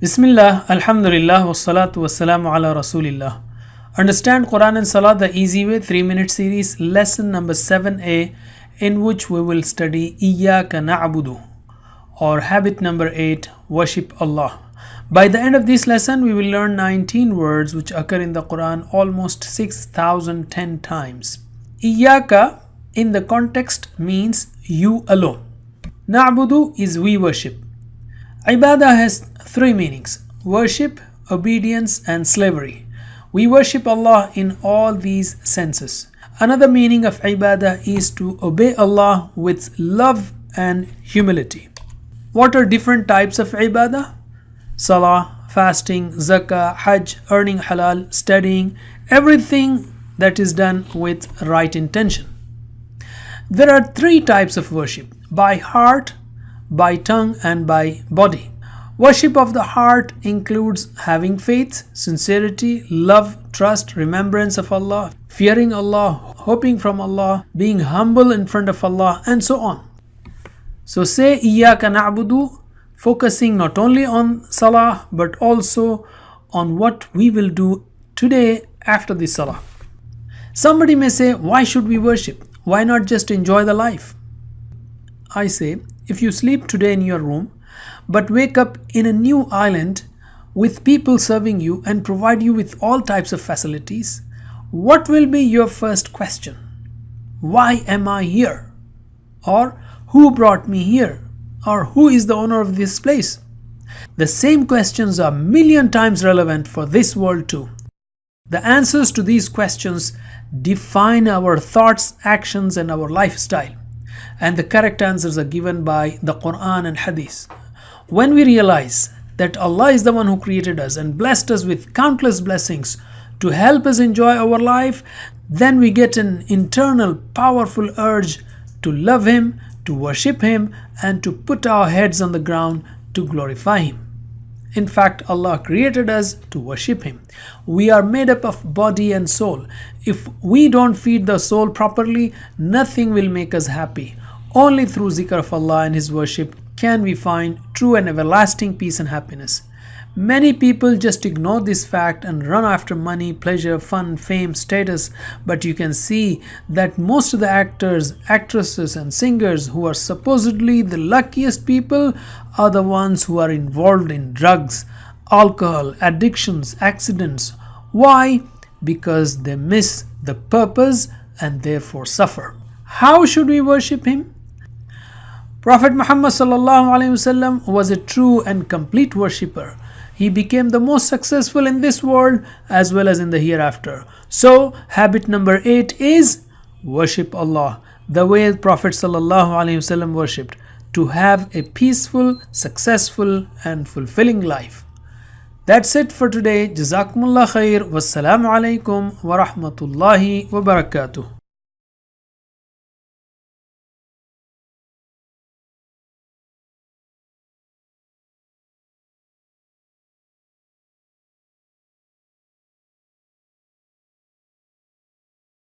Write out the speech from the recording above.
Bismillah, Alhamdulillah, wassalatu wassalamu ala Rasulillah. Understand Quran and Salah the easy way 3-minute series, lesson number 7a, in which we will study Iyyaka na'budu, or habit number 8, worship Allah. By the end of this lesson, we will learn 19 words which occur in the Quran almost 6,010 times. Iyyaka in the context means you alone. Na'budu is we worship. Ibadah has three meanings: worship, obedience, and slavery. We worship Allah in all these senses. Another meaning of ibadah is to obey Allah with love and humility. What are different types of ibadah? Salah, fasting, zakah, hajj, earning halal, studying, everything that is done with right intention. There are three types of worship: by heart, by tongue, and by body. Worship of the heart includes having faith, sincerity, love, trust, remembrance of Allah, fearing Allah, hoping from Allah, being humble in front of Allah, and so on. So say Iyyaka na'budu, focusing not only on salah but also on what we will do today after the salah. Somebody may say, why should we worship? Why not just enjoy the life? I say, if you sleep today in your room but wake up in a new island with people serving you and provide you with all types of facilities, what will be your first question? Why am I here? Or who brought me here? Or who is the owner of this place? The same questions are a million times relevant for this world too. The answers to these questions define our thoughts, actions, and our lifestyle. And the correct answers are given by the Quran and Hadith. When we realize that Allah is the one who created us and blessed us with countless blessings to help us enjoy our life, then we get an internal powerful urge to love Him, to worship Him, and to put our heads on the ground to glorify Him. In fact, Allah created us to worship Him. We are made up of body and soul. If we don't feed the soul properly, nothing will make us happy. Only through zikr of Allah and His worship can we find true and everlasting peace and happiness. Many people just ignore this fact and run after money, pleasure, fun, fame, status, but you can see that most of the actors, actresses, and singers who are supposedly the luckiest people are the ones who are involved in drugs, alcohol, addictions, accidents. Why? Because they miss the purpose and therefore suffer. How should we worship Him? Prophet Muhammad ﷺ was a true and complete worshipper. He became the most successful in this world as well as in the hereafter. So, habit number 8 is worship Allah the way Prophet ﷺ worshipped, to have a peaceful, successful, and fulfilling life. That's it for today. Jazakumullah khair. Wassalamu alaikum wa rahmatullahi wa barakatuh.